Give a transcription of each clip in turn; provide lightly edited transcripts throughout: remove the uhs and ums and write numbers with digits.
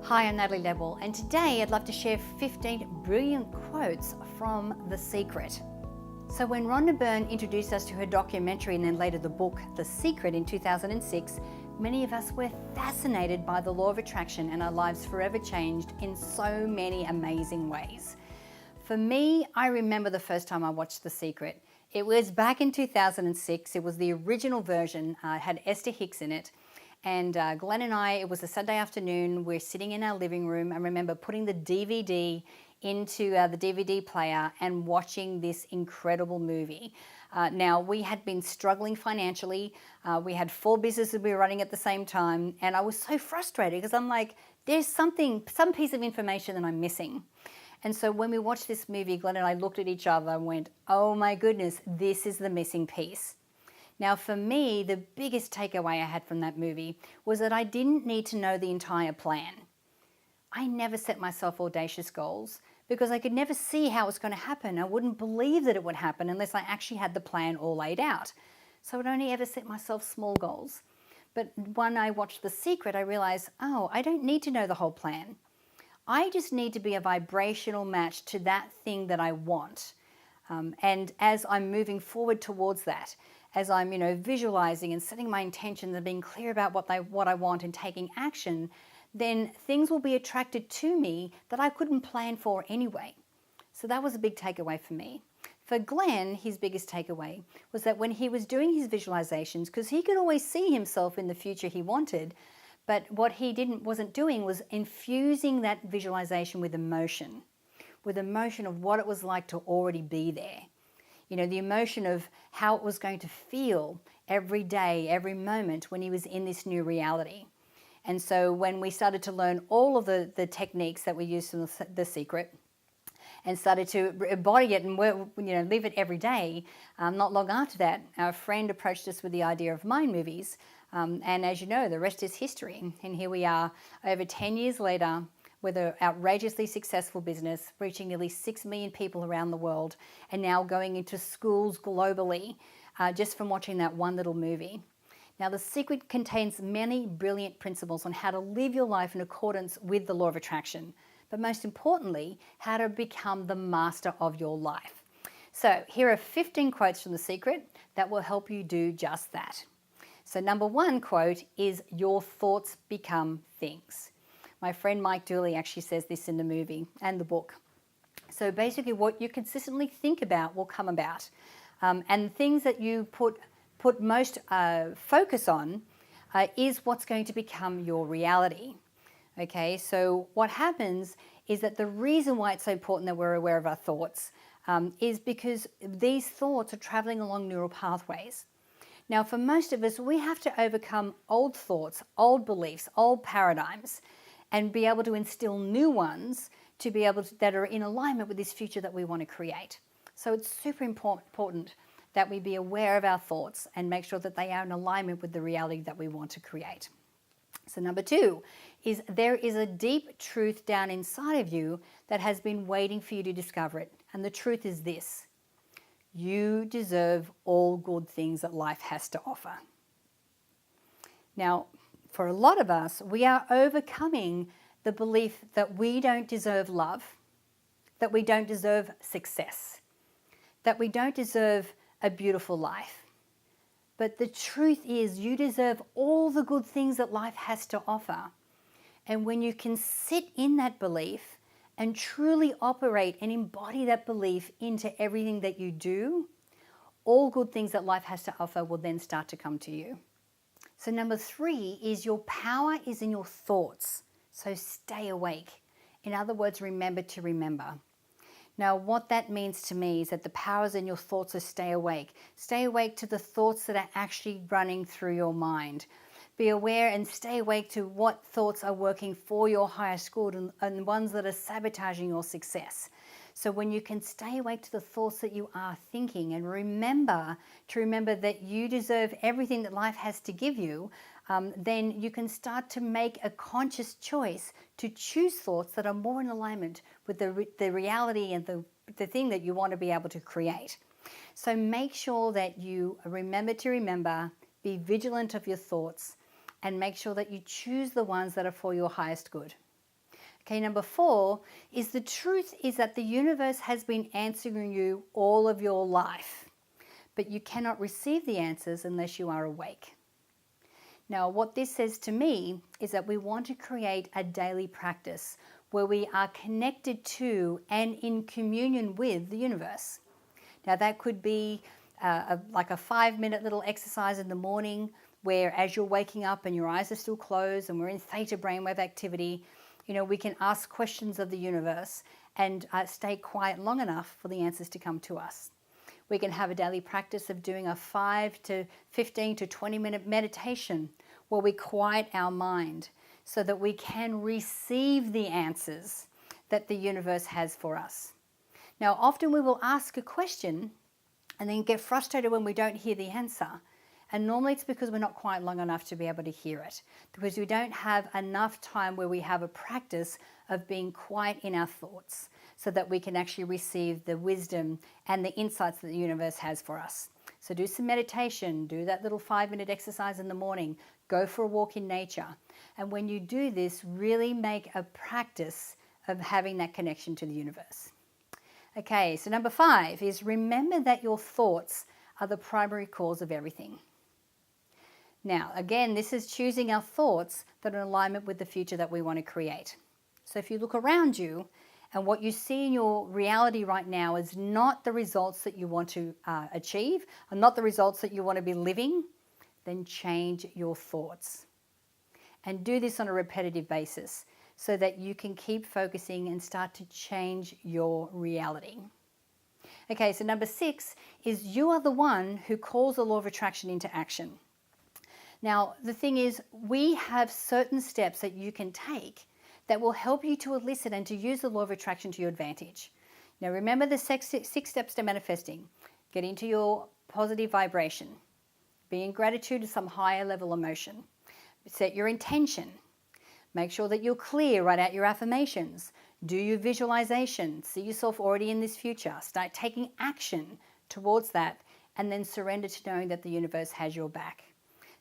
Hi, I'm Natalie Ledwell, and today I'd love to share 15 brilliant quotes from The Secret. So when Rhonda Byrne introduced us to her documentary and then later the book, The Secret, in 2006, many of us were fascinated by the law of attraction and our lives forever changed in so many amazing ways. For me, I remember the first time I watched The Secret. It was back in 2006. It was the original version. It had Esther Hicks in it. And Glenn and I, it was a Sunday afternoon, we're sitting in our living room. I remember putting the DVD into the DVD player and watching this incredible movie. Now, we had been struggling financially. We had 4 businesses we were running at the same time. And I was so frustrated because I'm like, there's some piece of information that I'm missing. And so when we watched this movie, Glenn and I looked at each other and went, oh my goodness, this is the missing piece. Now, for me, the biggest takeaway I had from that movie was that I didn't need to know the entire plan. I never set myself audacious goals because I could never see how it was going to happen. I wouldn't believe that it would happen unless I actually had the plan all laid out. So I'd only ever set myself small goals. But when I watched The Secret, I realized, oh, I don't need to know the whole plan. I just need to be a vibrational match to that thing that I want. And as I'm moving forward towards that, as I'm, visualizing and setting my intentions and being clear about what I want and taking action, then things will be attracted to me that I couldn't plan for anyway. So that was a big takeaway for me. For Glenn, his biggest takeaway was that when he was doing his visualizations, because he could always see himself in the future he wanted, but what he wasn't doing was infusing that visualization with emotion of what it was like to already be there. The emotion of how it was going to feel every day, every moment when he was in this new reality. And so when we started to learn all of the techniques that we used from The Secret and started to embody it and live it every day, not long after that, our friend approached us with the idea of mind movies. And as you know, the rest is history. And here we are over 10 years later, with an outrageously successful business, reaching nearly 6 million people around the world, and now going into schools globally just from watching that one little movie. Now, The Secret contains many brilliant principles on how to live your life in accordance with the law of attraction, but most importantly, how to become the master of your life. So here are 15 quotes from The Secret that will help you do just that. So number 1 quote is, your thoughts become things. My friend Mike Dooley actually says this in the movie and the book. So basically what you consistently think about will come about. And things that you put most focus on is what's going to become your reality. Okay, so what happens is that the reason why it's so important that we're aware of our thoughts is because these thoughts are traveling along neural pathways. Now, for most of us, we have to overcome old thoughts, old beliefs, old paradigms, and be able to instill new ones to be able to, that are in alignment with this future that we want to create. So it's super important that we be aware of our thoughts and make sure that they are in alignment with the reality that we want to create. So number 2 is, there is a deep truth down inside of you that has been waiting for you to discover it. And the truth is this: you deserve all good things that life has to offer. Now, for a lot of us, we are overcoming the belief that we don't deserve love, that we don't deserve success, that we don't deserve a beautiful life. But the truth is, you deserve all the good things that life has to offer. And when you can sit in that belief and truly operate and embody that belief into everything that you do, all good things that life has to offer will then start to come to you. So number 3 is, your power is in your thoughts. So stay awake. In other words, remember to remember. Now, what that means to me is that the power is in your thoughts, so stay awake. Stay awake to the thoughts that are actually running through your mind. Be aware and stay awake to what thoughts are working for your highest good and ones that are sabotaging your success. So when you can stay awake to the thoughts that you are thinking and remember that you deserve everything that life has to give you, then you can start to make a conscious choice to choose thoughts that are more in alignment with the reality and the thing that you want to be able to create. So make sure that you remember to remember, be vigilant of your thoughts, and make sure that you choose the ones that are for your highest good. Okay, number 4 is the truth is that the universe has been answering you all of your life, but you cannot receive the answers unless you are awake. Now, what this says to me is that we want to create a daily practice where we are connected to and in communion with the universe. Now, that could be like a 5-minute little exercise in the morning where as you're waking up and your eyes are still closed and we're in theta brainwave activity, we can ask questions of the universe and stay quiet long enough for the answers to come to us. We can have a daily practice of doing a 5 to 15 to 20-minute meditation where we quiet our mind so that we can receive the answers that the universe has for us. Now, often we will ask a question and then get frustrated when we don't hear the answer. And normally it's because we're not quiet long enough to be able to hear it, because we don't have enough time where we have a practice of being quiet in our thoughts so that we can actually receive the wisdom and the insights that the universe has for us. So do some meditation, do that little 5-minute exercise in the morning, go for a walk in nature. And when you do this, really make a practice of having that connection to the universe. Okay, so number 5 is remember that your thoughts are the primary cause of everything. Now, again, this is choosing our thoughts that are in alignment with the future that we want to create. So if you look around you and what you see in your reality right now is not the results that you want to achieve, and not the results that you want to be living, then change your thoughts. And do this on a repetitive basis so that you can keep focusing and start to change your reality. Okay, so number 6 is you are the one who calls the law of attraction into action. Now, the thing is, we have certain steps that you can take that will help you to elicit and to use the law of attraction to your advantage. Now, remember the 6 steps to manifesting. Get into your positive vibration. Be in gratitude to some higher level emotion. Set your intention. Make sure that you're clear, write out your affirmations. Do your visualization. See yourself already in this future. Start taking action towards that, and then surrender to knowing that the universe has your back.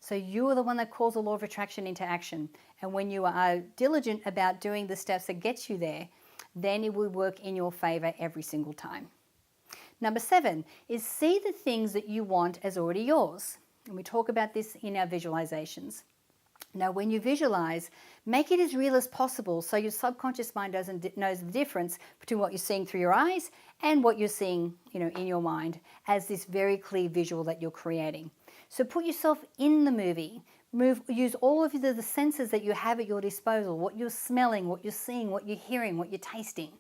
So you are the one that calls the law of attraction into action. And when you are diligent about doing the steps that get you there, then it will work in your favor every single time. Number 7 is see the things that you want as already yours. And we talk about this in our visualizations. Now, when you visualize, make it as real as possible so your subconscious mind knows the difference between what you're seeing through your eyes and what you're seeing, in your mind as this very clear visual that you're creating. So put yourself in the movie. Use all of the senses that you have at your disposal, what you're smelling, what you're seeing, what you're hearing, what you're tasting.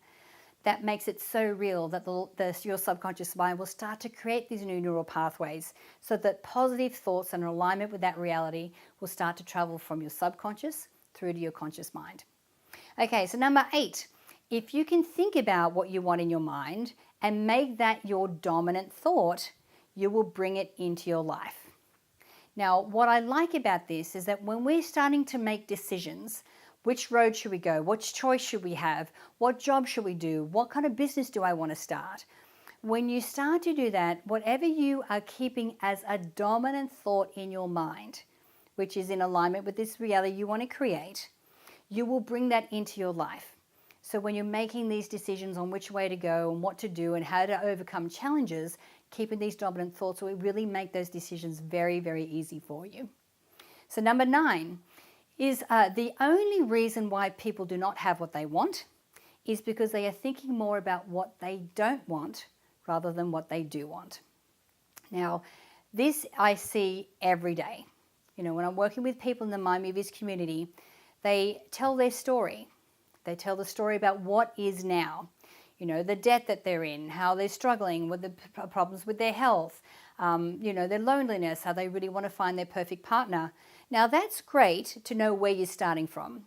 That makes it so real that your subconscious mind will start to create these new neural pathways so that positive thoughts and alignment with that reality will start to travel from your subconscious through to your conscious mind. Okay, so number 8, if you can think about what you want in your mind and make that your dominant thought, you will bring it into your life. Now, what I like about this is that when we're starting to make decisions, which road should we go? Which choice should we have? What job should we do? What kind of business do I want to start? When you start to do that, whatever you are keeping as a dominant thought in your mind, which is in alignment with this reality you want to create, you will bring that into your life. So when you're making these decisions on which way to go and what to do and how to overcome challenges, keeping these dominant thoughts will really make those decisions very, very easy for you. So number 9 is the only reason why people do not have what they want is because they are thinking more about what they don't want rather than what they do want. Now, this I see every day. When I'm working with people in the Mind Movers community, they tell their story. They tell the story about what is now. The debt that they're in, how they're struggling with the problems with their health, their loneliness, how they really want to find their perfect partner. Now, that's great to know where you're starting from,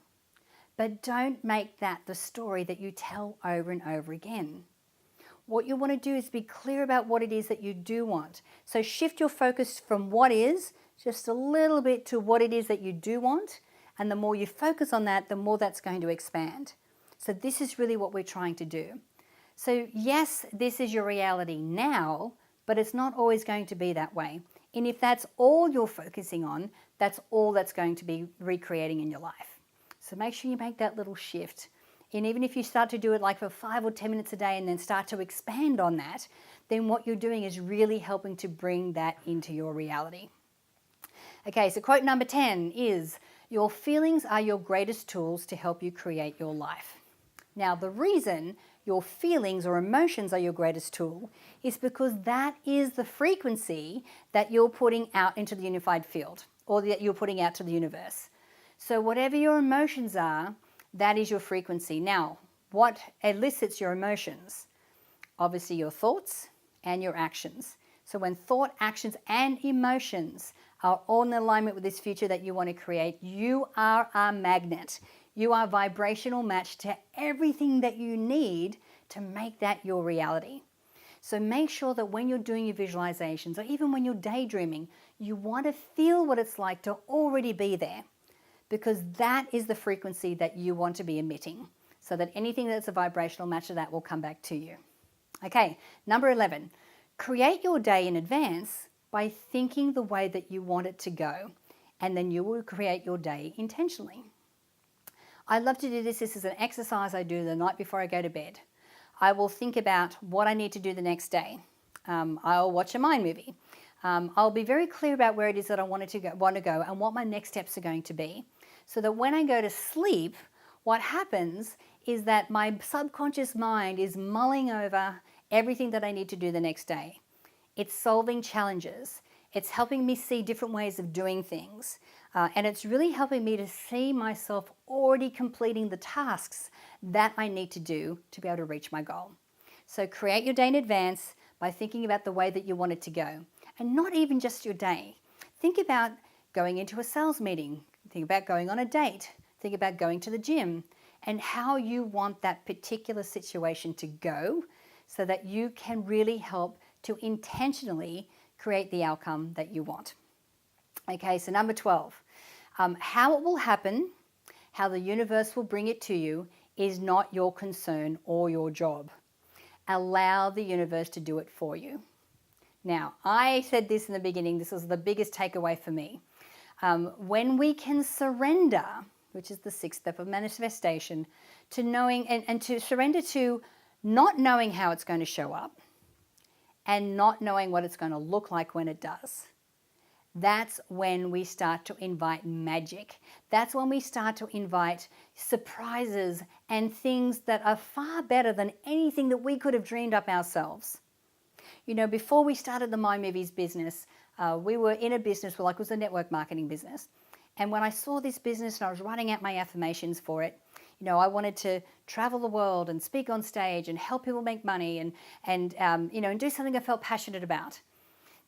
but don't make that the story that you tell over and over again. What you want to do is be clear about what it is that you do want. So shift your focus from what is just a little bit to what it is that you do want, and the more you focus on that, the more that's going to expand. So this is really what we're trying to do. So yes, this is your reality now, but it's not always going to be that way. And if that's all you're focusing on, that's all that's going to be recreating in your life. So make sure you make that little shift and even if you start to do it like for 5 or 10 minutes a day and then start to expand on that, then what you're doing is really helping to bring that into your reality. Okay, so quote number 10 is, your feelings are your greatest tools to help you create your life. Now, the reason your feelings or emotions are your greatest tool is because that is the frequency that you're putting out into the unified field, or that you're putting out to the universe. So whatever your emotions are, that is your frequency. Now, what elicits your emotions? Obviously your thoughts and your actions. So when thought, actions, and emotions are all in alignment with this future that you want to create, you are a magnet. You are a vibrational match to everything that you need to make that your reality. So make sure that when you're doing your visualizations, or even when you're daydreaming, you want to feel what it's like to already be there, because that is the frequency that you want to be emitting, so that anything that's a vibrational match to that will come back to you. Okay, number 11, create your day in advance by thinking the way that you want it to go, and then you will create your day intentionally. I love to do this. This is an exercise I do the night before I go to bed. I will think about what I need to do the next day. I'll watch a mind movie. I'll be very clear about where it is that I want to go and what my next steps are going to be, so that when I go to sleep, what happens is that my subconscious mind is mulling over everything that I need to do the next day. It's solving challenges. It's helping me see different ways of doing things. And it's really helping me to see myself already completing the tasks that I need to do to be able to reach my goal. So create your day in advance by thinking about the way that you want it to go. And not even just your day. Think about going into a sales meeting. Think about going on a date. Think about going to the gym, and how you want that particular situation to go, so that you can really help to intentionally create the outcome that you want. Okay, so number 12, how it will happen, how the universe will bring it to you, is not your concern or your job. Allow the universe to do it for you. Now, I said this in the beginning, this was the biggest takeaway for me. When we can surrender, which is the 6th step of manifestation, to knowing and to surrender to not knowing how it's going to show up, and not knowing what it's going to look like when it does. That's when we start to invite magic. That's when we start to invite surprises and things that are far better than anything that we could have dreamed up ourselves. You know, before we started the My Movies business, we were in a business where, it was a network marketing business. And when I saw this business and I was writing out my affirmations for it, I wanted to travel the world and speak on stage and help people make money and do something I felt passionate about.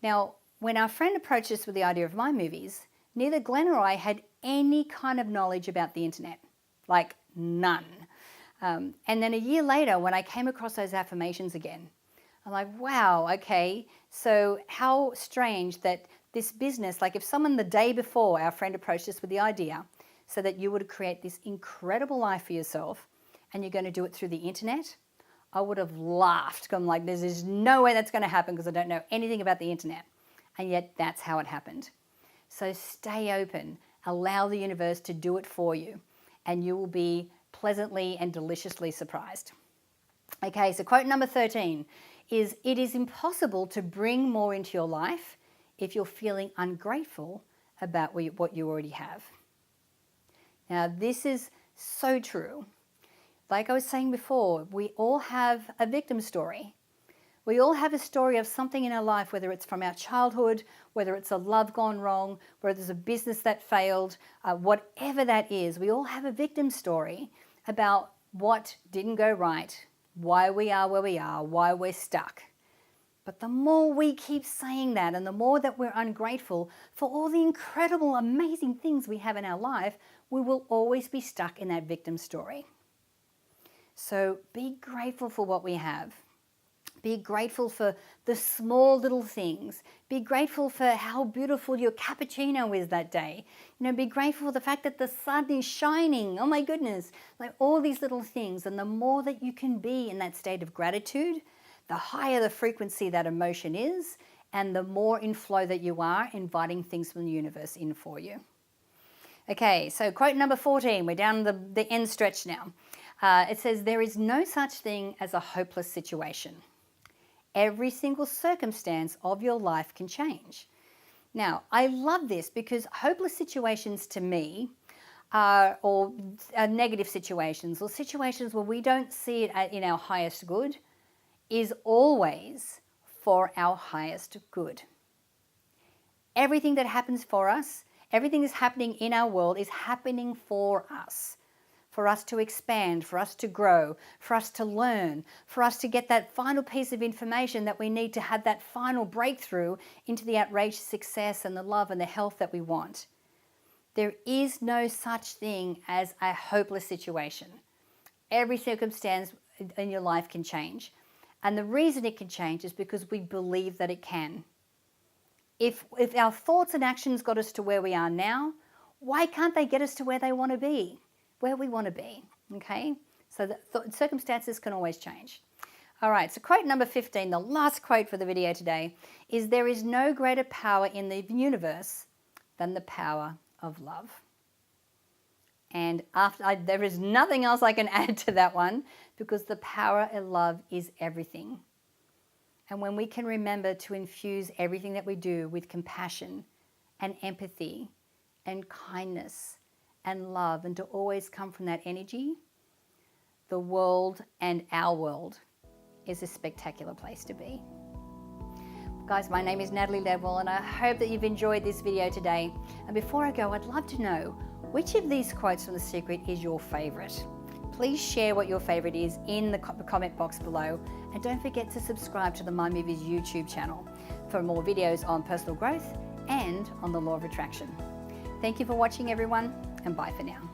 Now, when our friend approached us with the idea of My Movies, neither Glenn or I had any kind of knowledge about the internet, like none. And then a year later, when I came across those affirmations again, I'm like, wow, okay, so how strange that this business, like if someone the day before our friend approached us with the idea, so that you would create this incredible life for yourself, and you're going to do it through the internet, I would have laughed. I'm like, there's no way that's going to happen because I don't know anything about the internet. And yet that's how it happened. So stay open, allow the universe to do it for you, and you will be pleasantly and deliciously surprised. Okay, so quote number 13 is, it is impossible to bring more into your life if you're feeling ungrateful about what you already have. Now, this is so true. Like I was saying before, we all have a victim story. We all have a story of something in our life, whether it's from our childhood, whether it's a love gone wrong, whether there's a business that failed, whatever that is. We all have a victim story about what didn't go right, why we are where we are, why we're stuck. But the more we keep saying that, and the more that we're ungrateful for all the incredible, amazing things we have in our life, we will always be stuck in that victim story. So be grateful for what we have. Be grateful for the small little things. Be grateful for how beautiful your cappuccino is that day. Be grateful for the fact that the sun is shining. Oh my goodness. Like all these little things. And the more that you can be in that state of gratitude, the higher the frequency that emotion is, and the more in flow that you are, inviting things from the universe in for you. Okay, so quote number 14. We're down the end stretch now. It says, there is no such thing as a hopeless situation. Every single circumstance of your life can change. Now, I love this because hopeless situations to me are negative situations, or situations where we don't see it in our highest good, is always for our highest good. Everything that happens for us, everything that's happening in our world is happening for us to expand, for us to grow, for us to learn, for us to get that final piece of information that we need to have that final breakthrough into the outrageous success and the love and the health that we want. There is no such thing as a hopeless situation. Every circumstance in your life can change. And the reason it can change is because we believe that it can. If our thoughts and actions got us to where we are now, why can't they get us to where they want to be? Where we want to be, okay? So the circumstances can always change. All right, so quote number 15, the last quote for the video today, is there is no greater power in the universe than the power of love. And there is nothing else I can add to that one, because the power of love is everything. And when we can remember to infuse everything that we do with compassion and empathy and kindness and love, and to always come from that energy, the world and our world is a spectacular place to be. Guys, my name is Natalie Ledwell, and I hope that you've enjoyed this video today. And before I go, I'd love to know which of these quotes from The Secret is your favorite. Please share what your favorite is in the comment box below, and don't forget to subscribe to the My Movies YouTube channel for more videos on personal growth and on the law of attraction. Thank you for watching, everyone, and bye for now.